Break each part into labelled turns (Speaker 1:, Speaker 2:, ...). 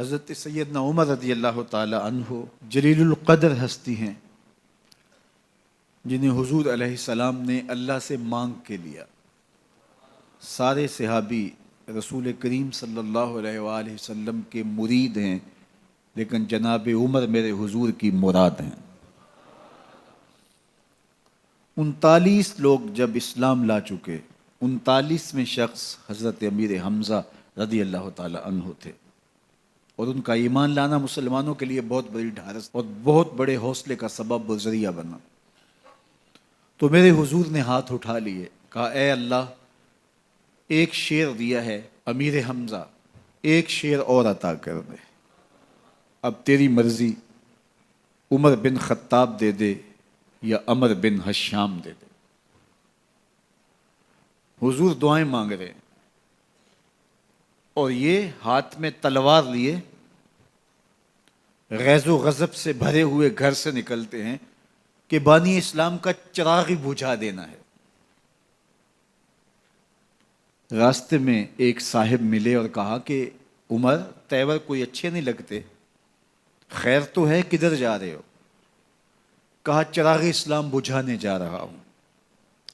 Speaker 1: حضرت سیدنا عمر رضی اللہ تعالی عنہ جلیل القدر ہستی ہیں جنہیں حضور علیہ السلام نے اللہ سے مانگ کے لیا۔ سارے صحابی رسول کریم صلی اللہ علیہ وآلہ وسلم کے مرید ہیں، لیکن جناب عمر میرے حضور کی مراد ہیں۔ 39 لوگ جب اسلام لا چکے، 39ویں شخص حضرت امیر حمزہ رضی اللہ تعالی عنہ تھے، اور ان کا ایمان لانا مسلمانوں کے لیے بہت بڑی ڈھارس اور بہت بڑے حوصلے کا سبب و ذریعہ بنا۔ تو میرے حضور نے ہاتھ اٹھا لیے، کہا اے اللہ، ایک شیر دیا ہے امیر حمزہ، ایک شیر اور عطا کر دے، اب تیری مرضی، عمر بن خطاب دے دے یا عمر بن حشام دے دے۔ حضور دعائیں مانگ رہے ہیں اور یہ ہاتھ میں تلوار لیے غیظ و غضب سے بھرے ہوئے گھر سے نکلتے ہیں کہ بانی اسلام کا چراغ ہی بجھا دینا ہے۔ راستے میں ایک صاحب ملے اور کہا کہ عمر، تیور کوئی اچھے نہیں لگتے، خیر تو ہے، کدھر جا رہے ہو؟ کہا چراغ اسلام بجھانے جا رہا ہوں،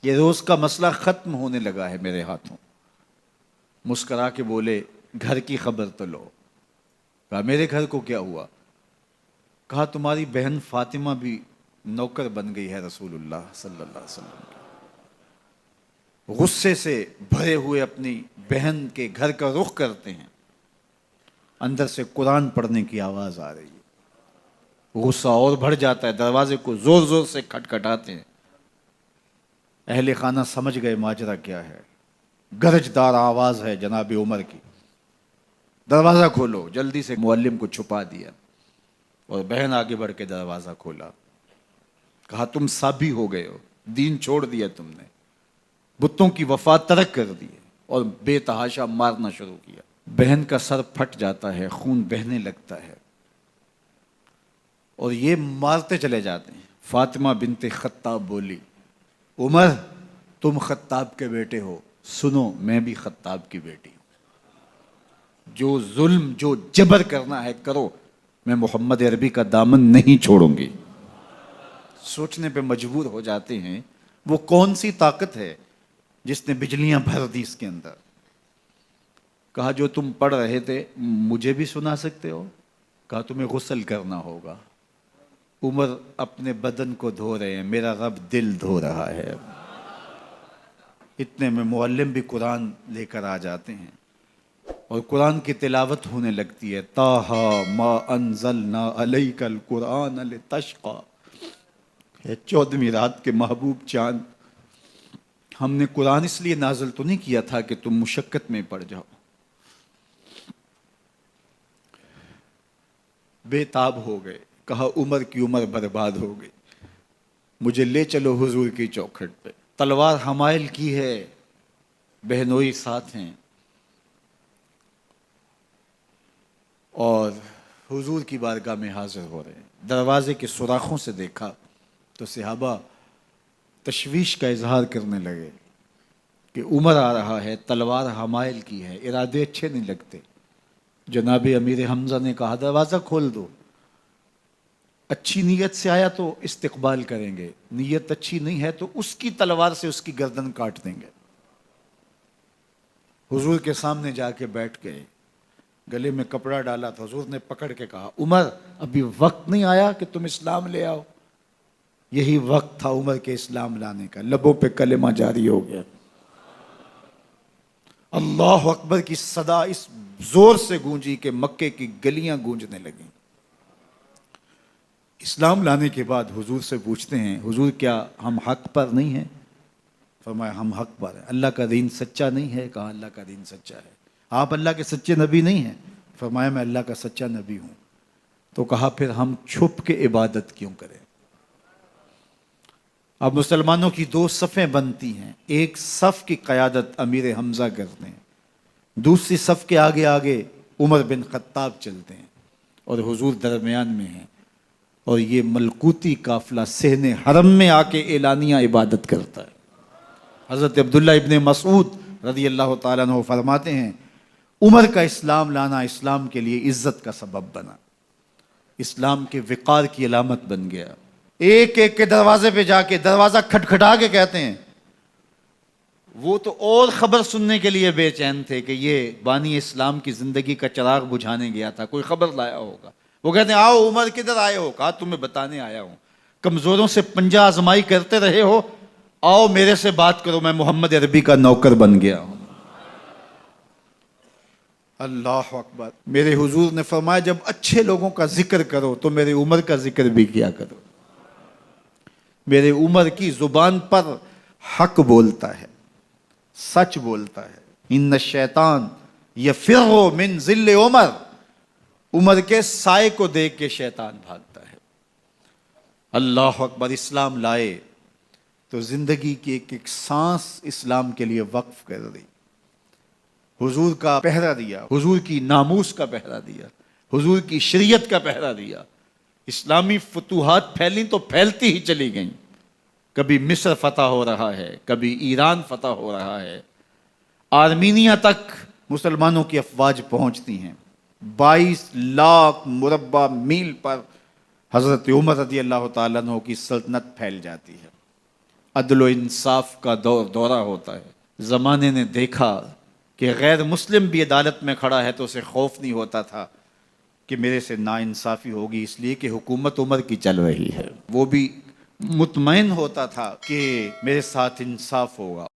Speaker 1: یہ روز کا مسئلہ ختم ہونے لگا ہے میرے ہاتھوں۔ مسکرا کے بولے گھر کی خبر تو لو۔ کہا میرے گھر کو کیا ہوا؟ کہا تمہاری بہن فاطمہ بھی نوکر بن گئی ہے رسول اللہ صلی اللہ علیہ وسلم کی۔ غصے سے بھرے ہوئے اپنی بہن کے گھر کا رخ کرتے ہیں، اندر سے قرآن پڑھنے کی آواز آ رہی ہے، غصہ اور بڑھ جاتا ہے، دروازے کو زور زور سے کھٹکھٹاتے ہیں۔ اہل خانہ سمجھ گئے ماجرا کیا ہے، گرجدار آواز ہے جناب عمر کی، دروازہ کھولو۔ جلدی سے معلم کو چھپا دیا اور بہن آگے بڑھ کے دروازہ کھولا۔ کہا تم سابی ہو گئے ہو، دین چھوڑ دیا تم نے، بتوں کی وفا ترک کر دی اور بے تحاشا مارنا شروع کیا۔ بہن کا سر پھٹ جاتا ہے، خون بہنے لگتا ہے اور یہ مارتے چلے جاتے ہیں۔ فاطمہ بنت خطاب بولی عمر تم خطاب کے بیٹے ہو، سنو میں بھی خطاب کی بیٹی ہوں، جو ظلم جو جبر کرنا ہے کرو، میں محمد عربی کا دامن نہیں چھوڑوں گی۔ سوچنے پہ مجبور ہو جاتے ہیں وہ کون سی طاقت ہے جس نے بجلیاں بھر دی اس کے اندر۔ کہا جو تم پڑھ رہے تھے مجھے بھی سنا سکتے ہو؟ کہا تمہیں غسل کرنا ہوگا۔ عمر اپنے بدن کو دھو رہے ہیں، میرا رب دل دھو رہا ہے۔ اتنے میں معلم بھی قرآن لے کر آ جاتے ہیں اور قرآن کی تلاوت ہونے لگتی ہے۔ طٰہٰ ما انزلنا علیک القرآن لتشقیٰ، 14ویں رات کے محبوب چاند، ہم نے قرآن اس لیے نازل تو نہیں کیا تھا کہ تم مشقت میں پڑ جاؤ۔ بے تاب ہو گئے، کہا عمر کی عمر برباد ہو گئی، مجھے لے چلو حضور کی چوکھٹ پہ۔ تلوار حمائل کی ہے، بہنوئی ساتھ ہیں، اور حضور کی بارگاہ میں حاضر ہو رہے ہیں۔ دروازے کے سوراخوں سے دیکھا تو صحابہ تشویش کا اظہار کرنے لگے کہ عمر آ رہا ہے، تلوار حمائل کی ہے، ارادے اچھے نہیں لگتے۔ جناب امیر حمزہ نے کہا دروازہ کھول دو، اچھی نیت سے آیا تو استقبال کریں گے، نیت اچھی نہیں ہے تو اس کی تلوار سے اس کی گردن کاٹ دیں گے۔ حضور کے سامنے جا کے بیٹھ گئے، گلے میں کپڑا ڈالا تو حضور نے پکڑ کے کہا عمر ابھی وقت نہیں آیا کہ تم اسلام لے آؤ؟ یہی وقت تھا عمر کے اسلام لانے کا۔ لبوں پہ کلمہ جاری ہو گیا، اللہ اکبر کی صدا اس زور سے گونجی کہ مکے کی گلیاں گونجنے لگیں۔ اسلام لانے کے بعد حضور سے پوچھتے ہیں حضور کیا ہم حق پر نہیں ہیں؟ فرمایا ہم حق پر ہیں۔ اللہ کا دین سچا نہیں ہے؟ کہا اللہ کا دین سچا ہے۔ آپ اللہ کے سچے نبی نہیں ہیں؟ فرمایا میں اللہ کا سچا نبی ہوں۔ تو کہا پھر ہم چھپ کے عبادت کیوں کریں؟ اب مسلمانوں کی 2 صفیں بنتی ہیں، ایک صف کی قیادت امیر حمزہ کرتے ہیں، دوسری صف کے آگے آگے عمر بن خطاب چلتے ہیں اور حضور درمیان میں ہیں، اور یہ ملکوتی قافلہ صحن حرم میں آ کے اعلانیہ عبادت کرتا ہے۔ حضرت عبداللہ ابن مسعود رضی اللہ تعالیٰ عنہ فرماتے ہیں عمر کا اسلام لانا اسلام کے لیے عزت کا سبب بنا، اسلام کے وقار کی علامت بن گیا۔ ایک ایک کے دروازے پہ جا کے دروازہ کھٹکھٹا کے کہتے ہیں، وہ تو اور خبر سننے کے لیے بے چین تھے کہ یہ بانی اسلام کی زندگی کا چراغ بجھانے گیا تھا، کوئی خبر لایا ہوگا۔ وہ کہتے ہیں آؤ عمر کدھر آئے ہو؟ کہا تمہیں بتانے آیا ہوں، کمزوروں سے پنجہ آزمائی کرتے رہے ہو، آؤ میرے سے بات کرو، میں محمد عربی کا نوکر بن گیا ہوں۔ اللہ اکبر۔ میرے حضور نے فرمایا جب اچھے لوگوں کا ذکر کرو تو میرے عمر کا ذکر بھی کیا کرو۔ میرے عمر کی زبان پر حق بولتا ہے، سچ بولتا ہے۔ ان الشیطان یفر من ظل عمر، عمر کے سائے کو دیکھ کے شیطان بھاگتا ہے۔ اللہ اکبر۔ اسلام لائے تو زندگی کی ایک ایک سانس اسلام کے لیے وقف کر دی، حضور کا پہرا دیا، حضور کی ناموس کا پہرا دیا، حضور کی شریعت کا پہرا دیا۔ اسلامی فتوحات پھیلیں تو پھیلتی ہی چلی گئیں، کبھی مصر فتح ہو رہا ہے، کبھی ایران فتح ہو رہا ہے، آرمینیا تک مسلمانوں کی افواج پہنچتی ہیں۔ 22 لاکھ مربع میل پر حضرت عمر رضی اللہ تعالیٰ عنہ کی سلطنت پھیل جاتی ہے۔ عدل و انصاف کا دورہ ہوتا ہے۔ زمانے نے دیکھا کہ غیر مسلم بھی عدالت میں کھڑا ہے تو اسے خوف نہیں ہوتا تھا کہ میرے سے ناانصافی ہوگی، اس لیے کہ حکومت عمر کی چل رہی ہے۔ وہ بھی مطمئن ہوتا تھا کہ میرے ساتھ انصاف ہوگا۔